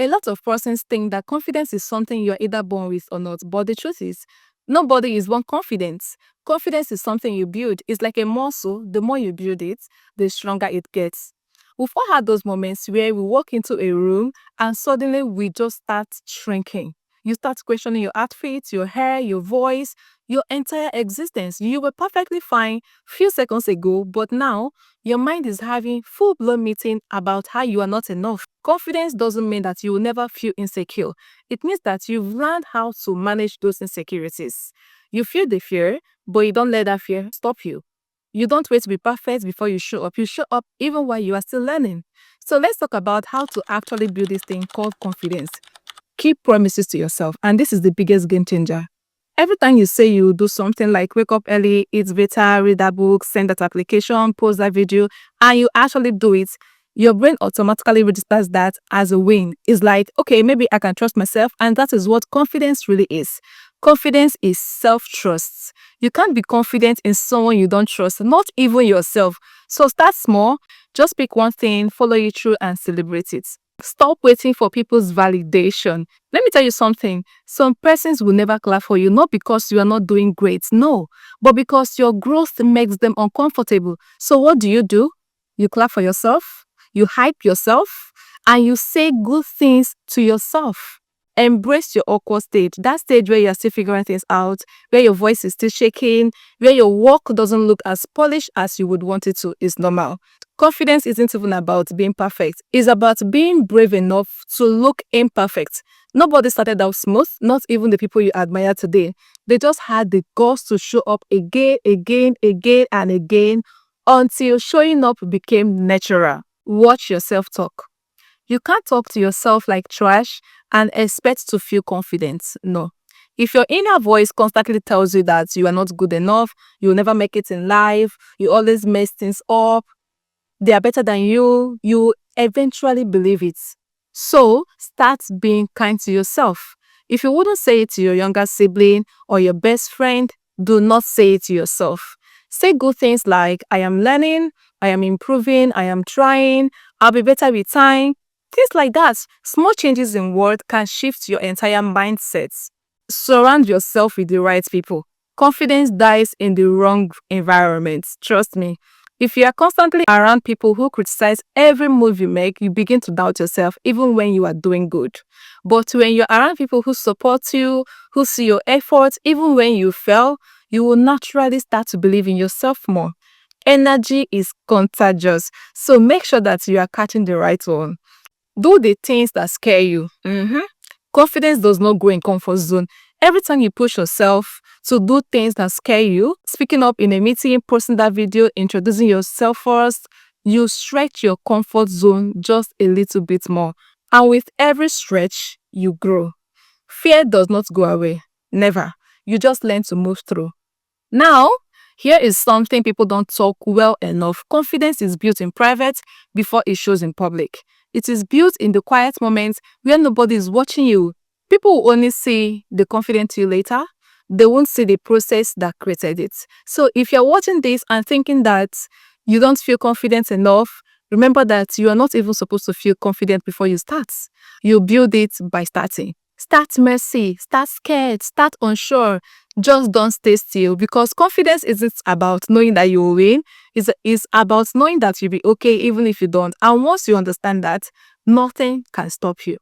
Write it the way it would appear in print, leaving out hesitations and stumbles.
A lot of persons think that confidence is something you're either born with or not, but the truth is, nobody is born confident. Confidence is something you build. It's like a muscle. The more you build it, the stronger it gets. We've all had those moments where we walk into a room and suddenly we just start shrinking. You start questioning your outfit, your hair, your voice, your entire existence. You were perfectly fine few seconds ago, but now your mind is having full-blown meeting about how you are not enough. Confidence doesn't mean that you will never feel insecure. It means that you've learned how to manage those insecurities. You feel the fear, but you don't let that fear stop you. You don't wait to be perfect before you show up. You show up even while you are still learning. So let's talk about how to actually build this thing called confidence. Keep promises to yourself, and this is the biggest game changer. Every time you say you will do something like wake up early, eat better, read that book, send that application, post that video, and you actually do it, your brain automatically registers that as a win. It's like, okay, maybe I can trust myself, and that is what confidence really is. Confidence is self-trust. You can't be confident in someone you don't trust, not even yourself. So start small, just pick one thing, follow it through, and celebrate it. Stop waiting for people's validation. Let me tell you something. Some persons will never clap for you, not because you are not doing great, no, but because your growth makes them uncomfortable. So what do? You clap for yourself, you hype yourself, and you say good things to yourself. Embrace your awkward stage, that stage where you're still figuring things out, where your voice is still shaking, where your work doesn't look as polished as you would want it to, is normal. Confidence isn't even about being perfect. It's about being brave enough to look imperfect. Nobody started out smooth, not even the people you admire today. They just had the guts to show up again, and again until showing up became natural. Watch yourself talk. You can't talk to yourself like trash and expect to feel confident. No. If your inner voice constantly tells you that you are not good enough, you'll never make it in life, you always mess things up, they are better than you eventually believe it. So start being kind to yourself. If you wouldn't say it to your younger sibling or your best friend, do not say it to yourself. Say good things like, I am learning, I am improving, I am trying, I'll be better with time. Things like that. Small changes in words can shift your entire mindset. Surround yourself with the right people. Confidence dies in the wrong environment. Trust me. If you are constantly around people who criticize every move you make, you begin to doubt yourself even when you are doing good. But when you're around people who support you, who see your efforts, even when you fail, you will naturally start to believe in yourself more. Energy is contagious, so make sure that you are catching the right one. Do the things that scare you. Confidence does not go in comfort zone. Every time you push yourself to do things that scare you, speaking up in a meeting, posting that video, introducing yourself first, you stretch your comfort zone just a little bit more. And with every stretch, you grow. Fear does not go away. Never. You just learn to move through. Now, here is something people don't talk well enough. Confidence is built in private before it shows in public. It is built in the quiet moments where nobody is watching you. People will only see the confident you later. They won't see the process that created it. So if you're watching this and thinking that you don't feel confident enough, remember that you are not even supposed to feel confident before you start. You build it by starting. Start messy, start scared, start unsure. Just don't stay still, because confidence isn't about knowing that you will win. It's about knowing that you'll be okay even if you don't. And once you understand that, nothing can stop you.